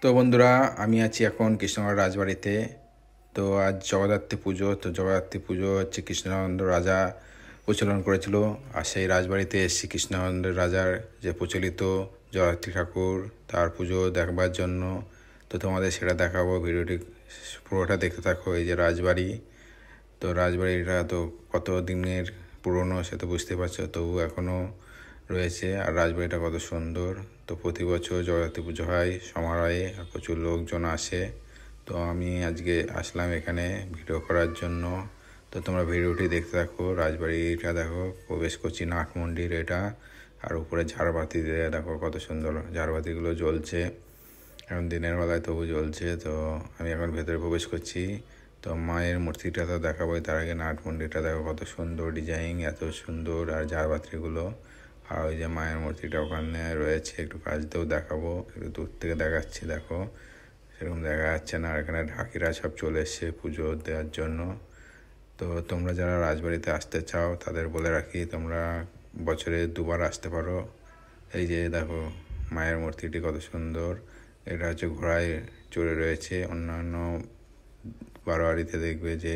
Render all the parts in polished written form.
তো বন্ধুরা, আমি আছি এখন কৃষ্ণগড় রাজবাড়িতে। তো আজ জগদ্ধাত্রী পুজো। তো জগদ্ধাত্রী পুজো হচ্ছে কৃষ্ণনন্দ রাজা প্রচলন করেছিল। আর সেই রাজবাড়িতে এসেছি কৃষ্ণনন্দ রাজার যে প্রচলিত জগদ্ধাত্রী ঠাকুর তার পুজো দেখবার জন্য। তো তোমাদের সেটা দেখাবো, ভিডিওটি পুরোটা দেখতে থাকো। এই যে রাজবাড়ি, তো রাজবাড়িটা তো কত দিনের পুরনো সে তো বুঝতে পারছো, তবু এখনও রয়েছে। আর রাজবাড়িটা কত সুন্দর। তো প্রতি বছর জগদ্ধাত্রী পুজো হয় সমারোহে, আর প্রচুর লোকজন আসে। তো আমি আজকে আসলাম এখানে ভিডিও করার জন্য। তো তোমরা ভিডিওটি দেখতে থাকো। রাজবাড়িটা দেখো, প্রবেশ করছি নাট মন্দির এটা। আর উপরে ঝাড়বাতি দিয়ে দেখো কত সুন্দর ঝাড়বাতিগুলো জ্বলছে। এখন দিনের বেলায় তবু জ্বলছে। তো আমি এখন ভেতরে প্রবেশ করছি। তো মায়ের মূর্তিটা তো দেখাবোই, তার আগে নাট মন্দিরটা দেখো কত সুন্দর ডিজাইন, এত সুন্দর। আর ঝাড়বাতিগুলো, আর ওই যে মায়ের মূর্তিটা ওখানে রয়েছে, একটু কাছ দিয়েও দেখাবো। একটু দূর থেকে দেখাচ্ছি, দেখো সেরকম দেখা যাচ্ছে না। আর এখানে ঢাকিরা সব চলে এসছে পুজো দেওয়ার জন্য। তো তোমরা যারা রাজবাড়িতে আসতে চাও তাদের বলে রাখি, তোমরা বছরে দুবার আসতে পারো। এই যে দেখো মায়ের মূর্তিটি কত সুন্দর। এটা হচ্ছে ঘোড়ায় চড়ে রয়েছে। অন্যান্য বারোয়ারিতে দেখবে যে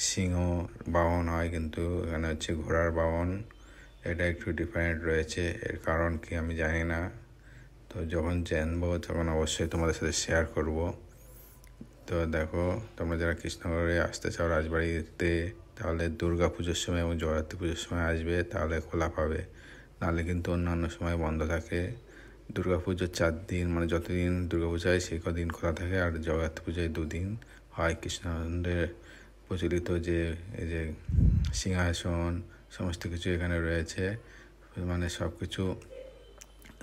সিংহ বাহন হয়, কিন্তু এখানে হচ্ছে ঘোড়ার বাহন। এটা একটু ডিফারেন্ট রয়েছে, এর কারণ কি আমি জানি না। তো যখন জানবো তখন অবশ্যই তোমাদের সাথে শেয়ার করব। তো দেখো, তোমরা যারা কৃষ্ণনগরে আসতে চাও রাজবাড়িতে, তাহলে দুর্গা পুজোর সময় এবং জগদ্ধাত্রী পুজোর সময় আসবে, তাহলে খোলা পাবে। নাহলে কিন্তু অন্যান্য সময় বন্ধ থাকে। দুর্গা পুজোর 4 দিন, মানে যতদিন দুর্গা পুজো হয় সেই কদিন খোলা থাকে। আর জগদ্ধাত্রী পুজোয় 2 দিন হয়। কৃষ্ণনন্দের প্রচলিত যে এই যে সিংহাসন সমস্ত কিছু এখানে রয়েছে, মানে সব কিছু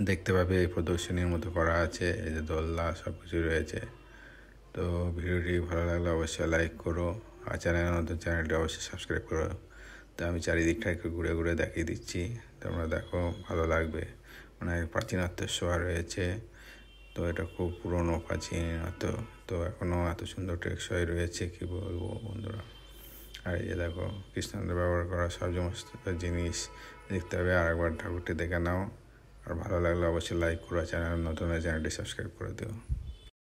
দেখতে পাবে। এই প্রদর্শনীর মতো করা আছে, এই যে দোলনা সব কিছু রয়েছে। তো ভিডিওটি ভালো লাগলে অবশ্যই লাইক করো, আর চ্যানেলটি অবশ্যই সাবস্ক্রাইব করো। তো আমি চারিদিকটা একটু ঘুরে ঘুরে দেখিয়ে দিচ্ছি, তোমরা দেখো ভালো লাগবে। মানে প্রাচীনত্ব ছোঁয়া রয়েছে। তো এটা খুব পুরনো প্রাচীনত্ব, তো এখনও এত সুন্দর টেকসই রয়েছে, কি বলবো বন্ধুরা। আর এই যে দেখো কৃষ্ণনন্দ ব্যবহার করা সব সমস্ত জিনিস দেখতে হবে। আর একবার ঠাকুরটি দেখে নাও। আর ভালো লাগলে অবশ্যই লাইক করো, চ্যানেল নতুন চ্যানেলটি সাবস্ক্রাইব করে দিও।